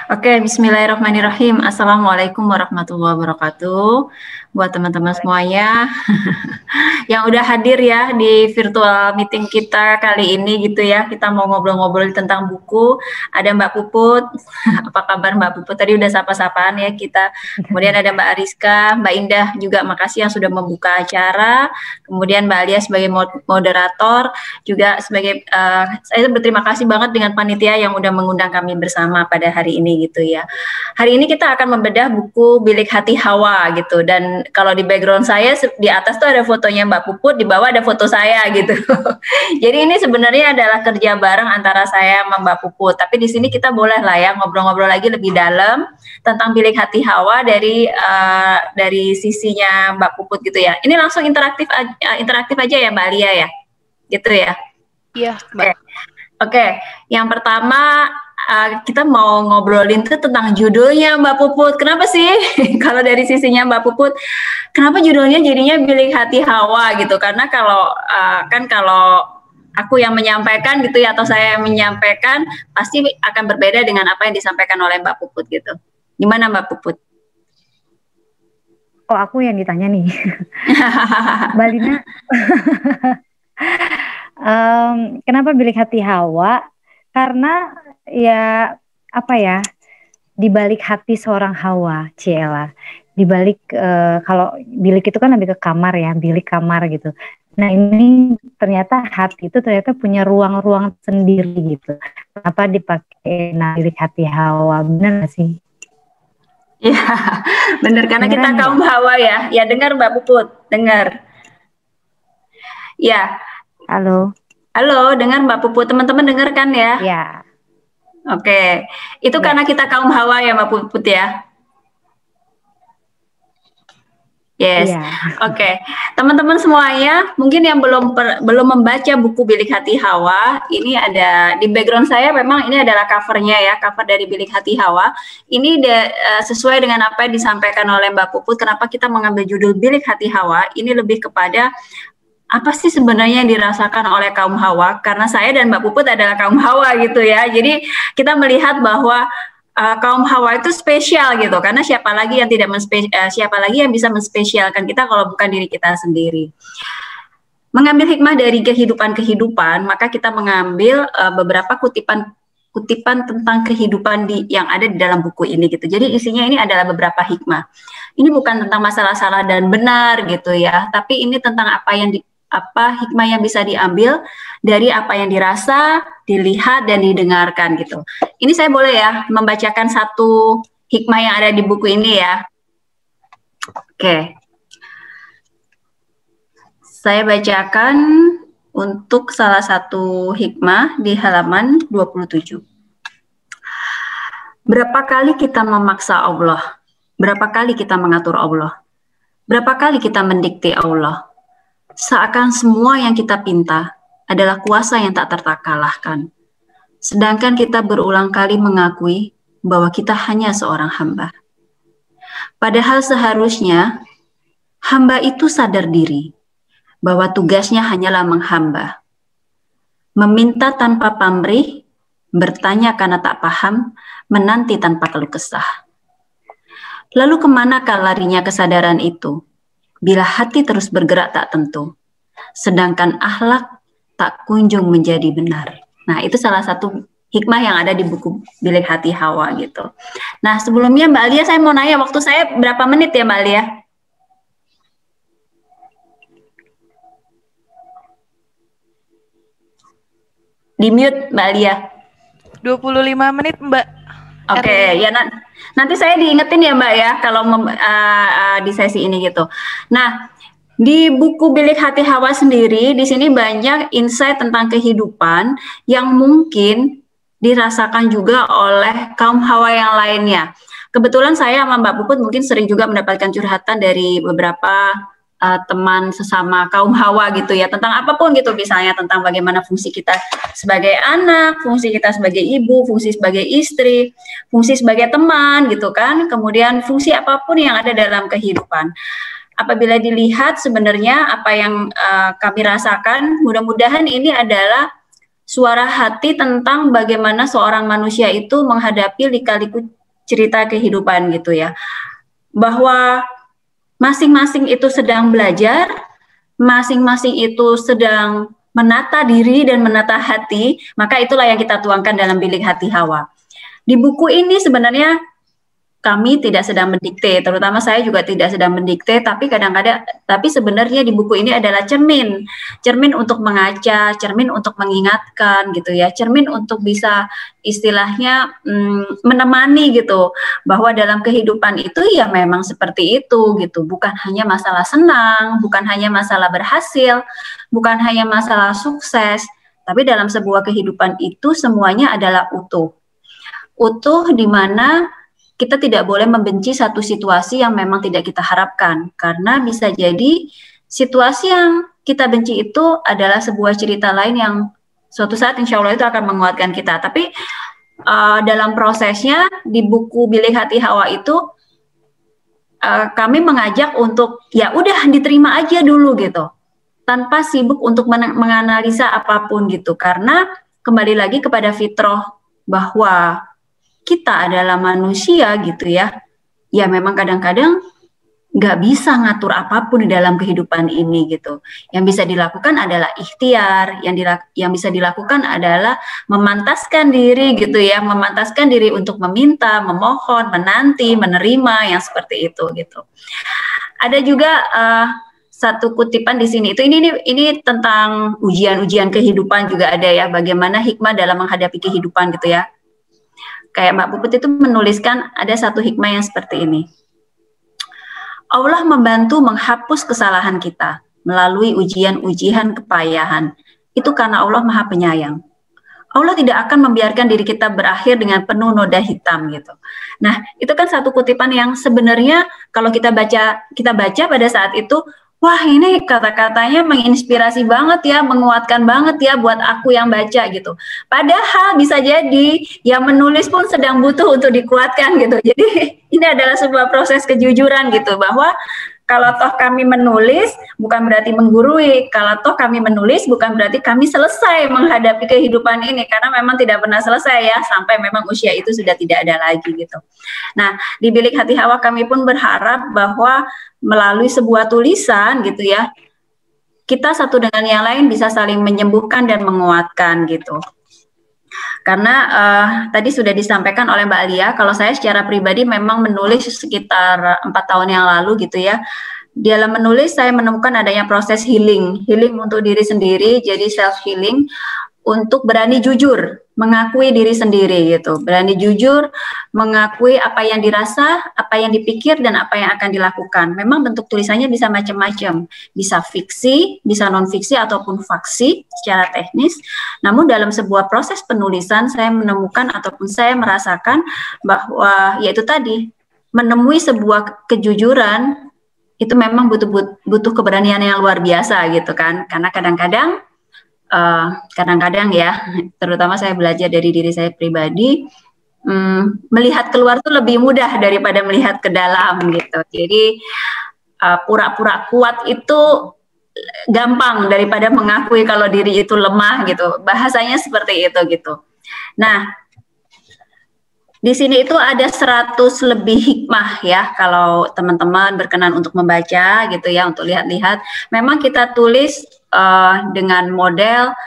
Oke, bismillahirrahmanirrahim. Assalamualaikum warahmatullahi wabarakatuh. Buat teman-teman semuanya yang udah hadir ya di virtual meeting kita kali ini gitu ya. Kita mau ngobrol-ngobrol tentang buku. Ada Mbak Puput. Apa kabar Mbak Puput? Tadi udah sapa-sapaan ya kita. Kemudian ada Mbak Ariska, Mbak Indah juga makasih yang sudah membuka acara. Kemudian Mbak Alia sebagai moderator, juga sebagai saya berterima kasih banget dengan panitia yang udah mengundang kami bersama pada hari ini gitu ya. Hari ini kita akan membedah buku Bilik Hati Hawa gitu, dan kalau di background saya di atas tuh ada fotonya Mbak Puput, di bawah ada foto saya gitu. Jadi ini sebenarnya adalah kerja bareng antara saya sama Mbak Puput, tapi di sini kita boleh lah ya ngobrol-ngobrol lagi lebih dalam tentang Bilik Hati Hawa dari sisinya Mbak Puput gitu ya. Ini langsung interaktif aja ya Mbak Alia ya, gitu ya. Iya, Mbak. Oke. Yang pertama kita mau ngobrolin tuh tentang judulnya Mbak Puput. Kenapa sih kalau dari sisinya Mbak Puput, kenapa judulnya jadinya Bilik Hati Hawa gitu? Karena kalau aku yang menyampaikan gitu ya, atau saya yang menyampaikan, pasti akan berbeda dengan apa yang disampaikan oleh Mbak Puput gitu. Gimana Mbak Puput? Oh, aku yang ditanya nih. Mbak Lina, kenapa Bilik Hati Hawa? Karena ya apa ya, di balik hati seorang Hawa, Ciela, di balik kalau bilik itu kan lebih ke kamar ya, bilik kamar gitu. Nah ini ternyata hati itu ternyata punya ruang-ruang sendiri gitu. Kenapa dipakai bilik hati Hawa? Benar gak sih? Ya, benar, karena kita kaum Hawa ya. Ya dengar Mbak Puput, dengar. Ya. Halo. Halo, dengar Mbak Puput, teman-teman dengar kan ya? Ya. Oke, itu karena kita kaum Hawa ya Mbak Puput ya? Yes, Oke. Teman-teman semuanya, mungkin yang belum membaca buku Bilik Hati Hawa, ini ada di background saya, memang ini adalah covernya ya, cover dari Bilik Hati Hawa. Ini sesuai dengan apa yang disampaikan oleh Mbak Puput. Kenapa kita mengambil judul Bilik Hati Hawa? Ini lebih kepada apa sih sebenarnya yang dirasakan oleh kaum Hawa? Karena saya dan Mbak Puput adalah kaum Hawa gitu ya. Jadi kita melihat bahwa kaum Hawa itu spesial gitu. Karena siapa lagi yang bisa menspesialkan kita kalau bukan diri kita sendiri. Mengambil hikmah dari kehidupan, maka kita mengambil beberapa kutipan tentang kehidupan yang ada di dalam buku ini gitu. Jadi isinya ini adalah beberapa hikmah. Ini bukan tentang masalah salah dan benar gitu ya, tapi ini tentang apa hikmah yang bisa diambil dari apa yang dirasa, dilihat, dan didengarkan gitu. Ini saya boleh ya membacakan satu hikmah yang ada di buku ini ya. Oke. Saya bacakan untuk salah satu hikmah di halaman 27. Berapa kali kita memaksa Allah? Berapa kali kita mengatur Allah? Berapa kali kita mendikte Allah? Seakan semua yang kita pinta adalah kuasa yang tak terkalahkan. Sedangkan kita berulang kali mengakui bahwa kita hanya seorang hamba. Padahal seharusnya hamba itu sadar diri bahwa tugasnya hanyalah menghamba. Meminta tanpa pamrih, bertanya karena tak paham, menanti tanpa keluh kesah. Lalu kemanakah larinya kesadaran itu? Bila hati terus bergerak tak tentu, sedangkan akhlak tak kunjung menjadi benar. Nah, itu salah satu hikmah yang ada di buku Bilik Hati Hawa gitu. Nah, sebelumnya Mbak Alia, saya mau nanya, waktu saya berapa menit ya Mbak Alia? Di mute Mbak Alia. 25 menit Mbak. Oke, ya nanti saya diingetin ya Mbak ya kalau di sesi ini gitu. Nah, di buku Bilik Hati Hawa sendiri, di sini banyak insight tentang kehidupan yang mungkin dirasakan juga oleh kaum Hawa yang lainnya. Kebetulan saya sama Mbak Puput mungkin sering juga mendapatkan curhatan dari beberapa teman sesama kaum Hawa gitu ya, tentang apapun gitu, misalnya tentang bagaimana fungsi kita sebagai anak, fungsi kita sebagai ibu, fungsi sebagai istri, fungsi sebagai teman gitu kan, kemudian fungsi apapun yang ada dalam kehidupan. Apabila dilihat sebenarnya apa yang kami rasakan, mudah-mudahan ini adalah suara hati tentang bagaimana seorang manusia itu menghadapi lika-liku cerita kehidupan gitu ya. Bahwa masing-masing itu sedang belajar, masing-masing itu sedang menata diri dan menata hati, maka itulah yang kita tuangkan dalam Bilik Hati Hawa. Di buku ini sebenarnya kami tidak sedang mendikte, terutama saya juga tidak sedang mendikte, tapi tapi sebenarnya di buku ini adalah cermin untuk mengaca, cermin untuk mengingatkan gitu ya, cermin untuk bisa istilahnya menemani gitu, bahwa dalam kehidupan itu ya memang seperti itu gitu, bukan hanya masalah senang, bukan hanya masalah berhasil, bukan hanya masalah sukses, tapi dalam sebuah kehidupan itu semuanya adalah utuh di mana kita tidak boleh membenci satu situasi yang memang tidak kita harapkan, karena bisa jadi situasi yang kita benci itu adalah sebuah cerita lain yang suatu saat insya Allah itu akan menguatkan kita. Tapi dalam prosesnya di buku Bilik Hati Hawa itu kami mengajak untuk ya udah diterima aja dulu gitu, tanpa sibuk untuk menganalisa apapun gitu, karena kembali lagi kepada fitrah bahwa kita adalah manusia gitu ya. Ya memang kadang-kadang nggak bisa ngatur apapun di dalam kehidupan ini gitu. Yang bisa dilakukan adalah ikhtiar, yang bisa dilakukan adalah memantaskan diri gitu ya, memantaskan diri untuk meminta, memohon, menanti, menerima yang seperti itu gitu. Ada juga satu kutipan di sini itu ini tentang ujian-ujian kehidupan juga ada ya, bagaimana hikmah dalam menghadapi kehidupan gitu ya. Kayak Mbak Puput itu menuliskan ada satu hikmah yang seperti ini. Allah membantu menghapus kesalahan kita melalui ujian-ujian kepayahan. Itu karena Allah Maha Penyayang. Allah tidak akan membiarkan diri kita berakhir dengan penuh noda hitam gitu. Nah, itu kan satu kutipan yang sebenarnya kalau kita baca pada saat itu, wah ini kata-katanya menginspirasi banget ya, menguatkan banget ya buat aku yang baca gitu. Padahal bisa jadi yang menulis pun sedang butuh untuk dikuatkan gitu. Jadi ini adalah sebuah proses kejujuran gitu, bahwa kalau toh kami menulis bukan berarti menggurui, kalau toh kami menulis bukan berarti kami selesai menghadapi kehidupan ini, karena memang tidak pernah selesai ya, sampai memang usia itu sudah tidak ada lagi gitu. Nah, di Bilik Hati Hawa kami pun berharap bahwa melalui sebuah tulisan gitu ya, kita satu dengan yang lain bisa saling menyembuhkan dan menguatkan gitu. Karena tadi sudah disampaikan oleh Mbak Lia, kalau saya secara pribadi memang menulis sekitar 4 tahun yang lalu gitu ya. Dalam menulis saya menemukan adanya proses healing untuk diri sendiri, jadi self healing, untuk berani jujur mengakui diri sendiri gitu, berani jujur mengakui apa yang dirasa, apa yang dipikir, dan apa yang akan dilakukan. Memang bentuk tulisannya bisa macam-macam, bisa fiksi, bisa non fiksi ataupun faksi secara teknis. Namun dalam sebuah proses penulisan saya menemukan ataupun saya merasakan bahwa yaitu tadi, menemui sebuah kejujuran itu memang butuh keberanian yang luar biasa gitu kan, karena kadang-kadang ya, terutama saya belajar dari diri saya pribadi, melihat keluar tuh lebih mudah daripada melihat ke dalam gitu. Jadi pura-pura kuat itu gampang daripada mengakui kalau diri itu lemah gitu. Bahasanya seperti itu gitu. Nah, di sini itu ada 100 lebih hikmah ya, kalau teman-teman berkenan untuk membaca gitu ya, untuk lihat-lihat. Memang kita tulis dengan model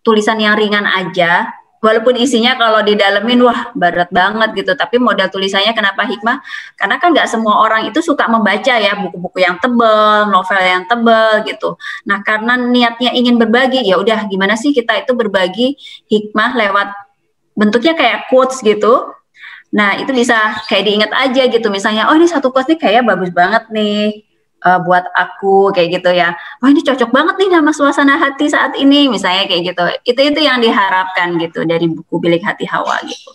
tulisan yang ringan aja, walaupun isinya kalau didalemin wah berat banget gitu, tapi model tulisannya kenapa hikmah? Karena kan nggak semua orang itu suka membaca ya buku-buku yang tebal, novel yang tebal gitu. Nah, karena niatnya ingin berbagi, ya udah gimana sih kita itu berbagi hikmah lewat bentuknya kayak quotes gitu. Nah, itu bisa kayak diingat aja gitu, misalnya oh ini satu quotes nih kayak bagus banget nih buat aku kayak gitu ya. Wah ini cocok banget nih sama suasana hati saat ini misalnya kayak gitu. Itu yang diharapkan gitu dari buku Bilik Hati Hawa gitu.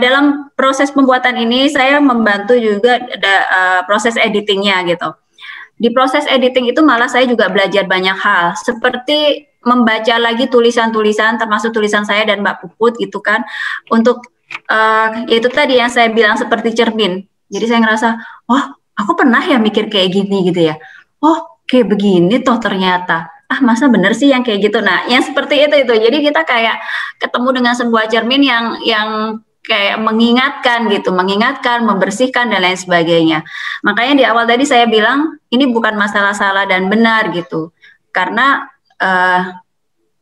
Dalam proses pembuatan ini saya membantu juga proses editingnya gitu. Di proses editing itu malah saya juga belajar banyak hal, seperti membaca lagi tulisan-tulisan termasuk tulisan saya dan Mbak Puput gitu kan, untuk itu tadi yang saya bilang seperti cermin. Jadi saya ngerasa, wah aku pernah ya mikir kayak gini gitu ya. Oh, kayak begini toh ternyata. Ah, masa bener sih yang kayak gitu. Nah, yang seperti itu. Jadi kita kayak ketemu dengan sebuah cermin yang kayak mengingatkan gitu, membersihkan dan lain sebagainya. Makanya di awal tadi saya bilang ini bukan masalah salah dan benar gitu, karena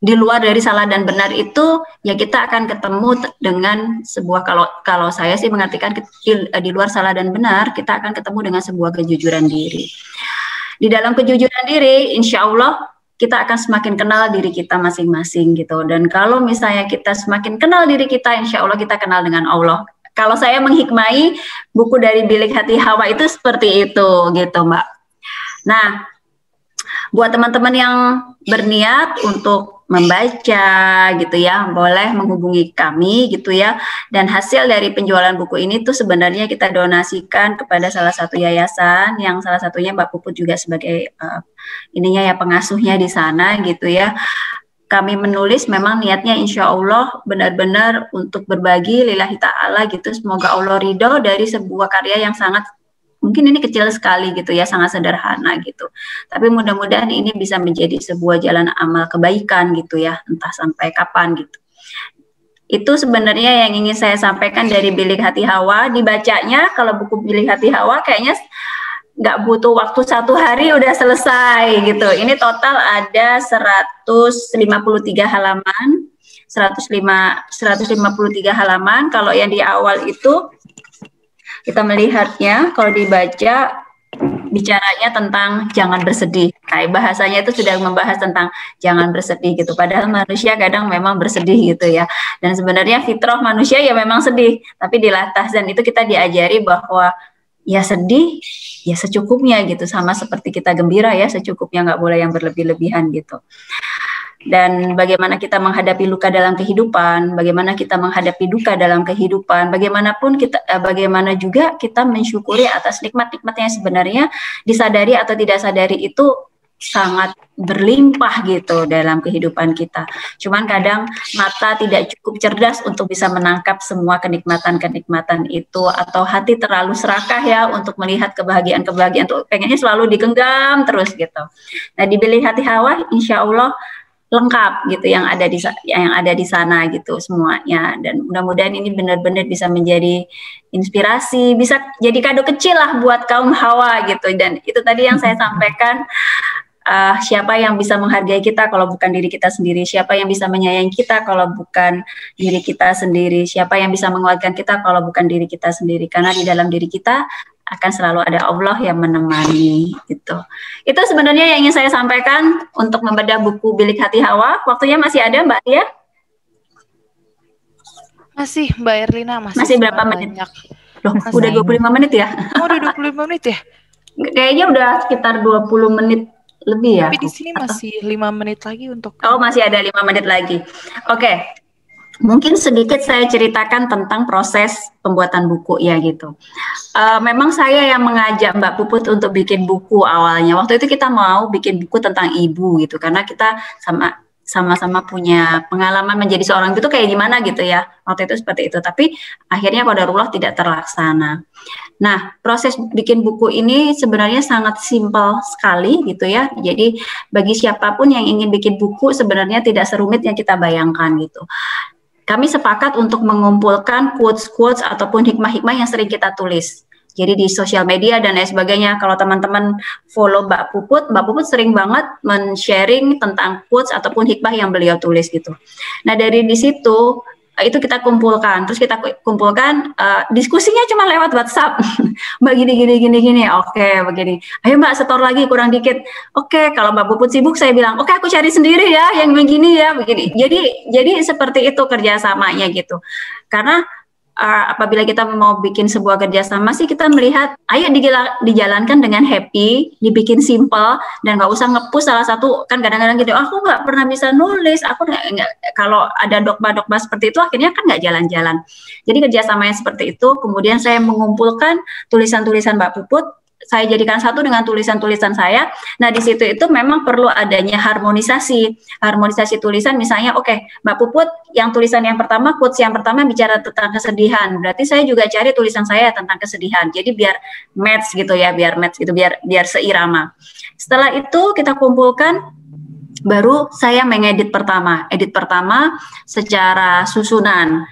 di luar dari salah dan benar itu ya kita akan ketemu dengan sebuah, kalau saya sih mengartikan di luar salah dan benar kita akan ketemu dengan sebuah kejujuran diri. Di dalam kejujuran diri, insya Allah kita akan semakin kenal diri kita masing-masing gitu. Dan kalau misalnya kita semakin kenal diri kita, insya Allah kita kenal dengan Allah. Kalau saya menghikmai buku dari Bilik Hati Hawa itu seperti itu gitu Mbak. Nah, buat teman-teman yang berniat untuk membaca gitu ya, boleh menghubungi kami gitu ya. Dan hasil dari penjualan buku ini tuh sebenarnya kita donasikan kepada salah satu yayasan yang salah satunya Mbak Puput juga sebagai ininya ya, pengasuhnya di sana gitu ya. Kami menulis memang niatnya insya Allah benar-benar untuk berbagi lillahi ta'ala gitu. Semoga Allah ridho dari sebuah karya yang sangat, mungkin ini kecil sekali gitu ya, sangat sederhana gitu. Tapi mudah-mudahan ini bisa menjadi sebuah jalan amal kebaikan gitu ya, entah sampai kapan gitu. Itu sebenarnya yang ingin saya sampaikan dari Bilik Hati Hawa. Dibacanya, kalau buku Bilik Hati Hawa kayaknya nggak butuh waktu 1 hari udah selesai gitu. Ini total ada 153 halaman, 153 halaman. Kalau yang di awal itu kita melihatnya, kalau dibaca bicaranya tentang jangan bersedih. Kayak bahasanya itu sudah membahas tentang jangan bersedih gitu. Padahal manusia kadang memang bersedih gitu ya. Dan sebenarnya fitrah manusia ya memang sedih. Tapi di Tahzan itu kita diajari bahwa ya sedih ya secukupnya gitu. Sama seperti kita gembira ya secukupnya, nggak boleh yang berlebih-lebihan gitu. Dan bagaimana kita menghadapi luka dalam kehidupan, bagaimana kita menghadapi duka dalam kehidupan, bagaimanapun kita, bagaimana juga kita mensyukuri atas nikmat-nikmat yang sebenarnya disadari atau tidak sadari itu sangat berlimpah gitu dalam kehidupan kita. Cuman kadang mata tidak cukup cerdas untuk bisa menangkap semua kenikmatan-kenikmatan itu, atau hati terlalu serakah ya untuk melihat kebahagiaan-kebahagiaan tuh pengennya selalu digenggam terus gitu. Nah, di Bilik Hati Hawa insya Allah lengkap gitu yang ada di sana gitu semuanya, dan mudah-mudahan ini benar-benar bisa menjadi inspirasi, bisa jadi kado kecil lah buat kaum Hawa gitu. Dan itu tadi yang saya sampaikan, siapa yang bisa menghargai kita kalau bukan diri kita sendiri, siapa yang bisa menyayangi kita kalau bukan diri kita sendiri, siapa yang bisa menguatkan kita kalau bukan diri kita sendiri, karena di dalam diri kita akan selalu ada Allah yang menemani gitu. Itu sebenarnya yang ingin saya sampaikan untuk membedah buku Bilik Hati Hawa. Waktunya masih ada Mbak Tia? Masih Mbak Erlina, masih berapa menit? Loh, masih. Udah 25 menit ya? Oh, udah 25 menit ya? Kayaknya udah sekitar 20 menit lebih ya. Tapi di sini masih 5 menit lagi untuk... Oh, masih ada 5 menit lagi. Oke. Mungkin sedikit saya ceritakan tentang proses pembuatan buku ya gitu. Memang saya yang mengajak Mbak Puput untuk bikin buku awalnya. Waktu itu kita mau bikin buku tentang ibu gitu, karena kita sama-sama punya pengalaman menjadi seorang itu kayak gimana gitu ya. Waktu itu seperti itu. Tapi akhirnya qadarullah tidak terlaksana. Nah, proses bikin buku ini sebenarnya sangat simpel sekali gitu ya. Jadi bagi siapapun yang ingin bikin buku sebenarnya tidak serumit yang kita bayangkan gitu. Kami sepakat untuk mengumpulkan quotes-quotes ataupun hikmah-hikmah yang sering kita tulis. Jadi di sosial media dan lain sebagainya, kalau teman-teman follow Mbak Puput sering banget men-sharing tentang quotes ataupun hikmah yang beliau tulis gitu. Nah, dari di situ itu kita kumpulkan, terus kita kumpulkan diskusinya cuma lewat WhatsApp. Mbak gini, oke begini. Ayo Mbak setor lagi kurang dikit. Oke, kalau Mbak Puput sibuk saya bilang, oke aku cari sendiri ya yang begini ya begini. Jadi seperti itu kerjasamanya gitu. Karena apabila kita mau bikin sebuah kerjasama sih kita melihat, ayo dijalankan dengan happy, dibikin simple dan nggak usah nge-push salah satu. Kan kadang-kadang gitu, aku nggak pernah bisa nulis, aku nggak, kalau ada dogma-dogma seperti itu akhirnya kan nggak jalan-jalan. Jadi kerjasama yang seperti itu, kemudian saya mengumpulkan tulisan-tulisan Mbak Puput, saya jadikan satu dengan tulisan-tulisan saya. Nah, di situ itu memang perlu adanya harmonisasi tulisan. Misalnya, oke, Mbak Puput yang tulisan yang pertama, quotes yang pertama bicara tentang kesedihan. Berarti saya juga cari tulisan saya tentang kesedihan. Jadi biar match gitu ya, biar seirama. Setelah itu kita kumpulkan, baru saya mengedit pertama. Edit pertama secara susunan.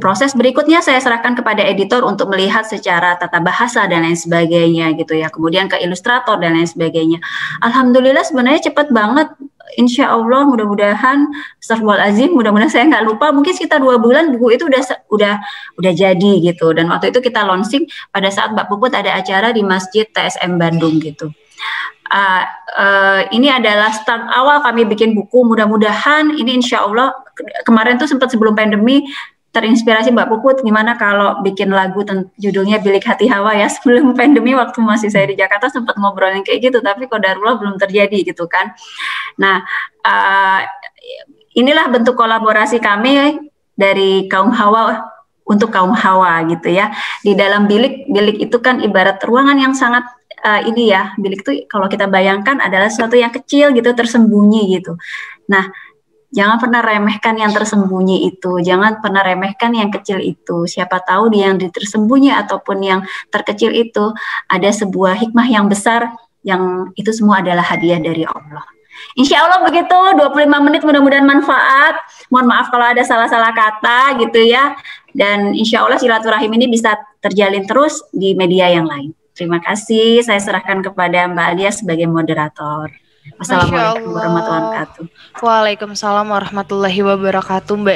proses berikutnya saya serahkan kepada editor untuk melihat secara tata bahasa dan lain sebagainya gitu ya. Kemudian ke ilustrator dan lain sebagainya. Alhamdulillah sebenarnya cepat banget. Insya Allah mudah-mudahan, astagfirullahaladzim, mudah-mudahan saya nggak lupa, mungkin sekitar 2 bulan buku itu udah jadi gitu. Dan waktu itu kita launching pada saat Mbak Puput ada acara di Masjid TSM Bandung gitu. Ini adalah start awal kami bikin buku. Mudah-mudahan ini insya Allah kemarin tuh sempat sebelum pandemi terinspirasi Mbak Puput gimana kalau bikin lagu judulnya Bilik Hati Hawa ya. Sebelum pandemi waktu masih saya di Jakarta sempat ngobrolin kayak gitu, tapi qadarullah belum terjadi gitu kan. Nah inilah bentuk kolaborasi kami dari kaum Hawa untuk kaum Hawa gitu ya. Di dalam bilik itu kan ibarat ruangan yang sangat ini ya, bilik itu kalau kita bayangkan adalah sesuatu yang kecil gitu, tersembunyi gitu. Nah, jangan pernah remehkan yang tersembunyi itu, jangan pernah remehkan yang kecil itu. Siapa tahu di yang tersembunyi ataupun yang terkecil itu ada sebuah hikmah yang besar, yang itu semua adalah hadiah dari Allah. Insya Allah begitu, 25 menit mudah-mudahan manfaat. Mohon maaf kalau ada salah-salah kata gitu ya. Dan insya Allah silaturahim ini bisa terjalin terus di media yang lain. Terima kasih, saya serahkan kepada Mbak Alia sebagai moderator. Wassalamualaikum warahmatullahi wabarakatuh. Waalaikumsalam warahmatullahi wabarakatuh, Mbak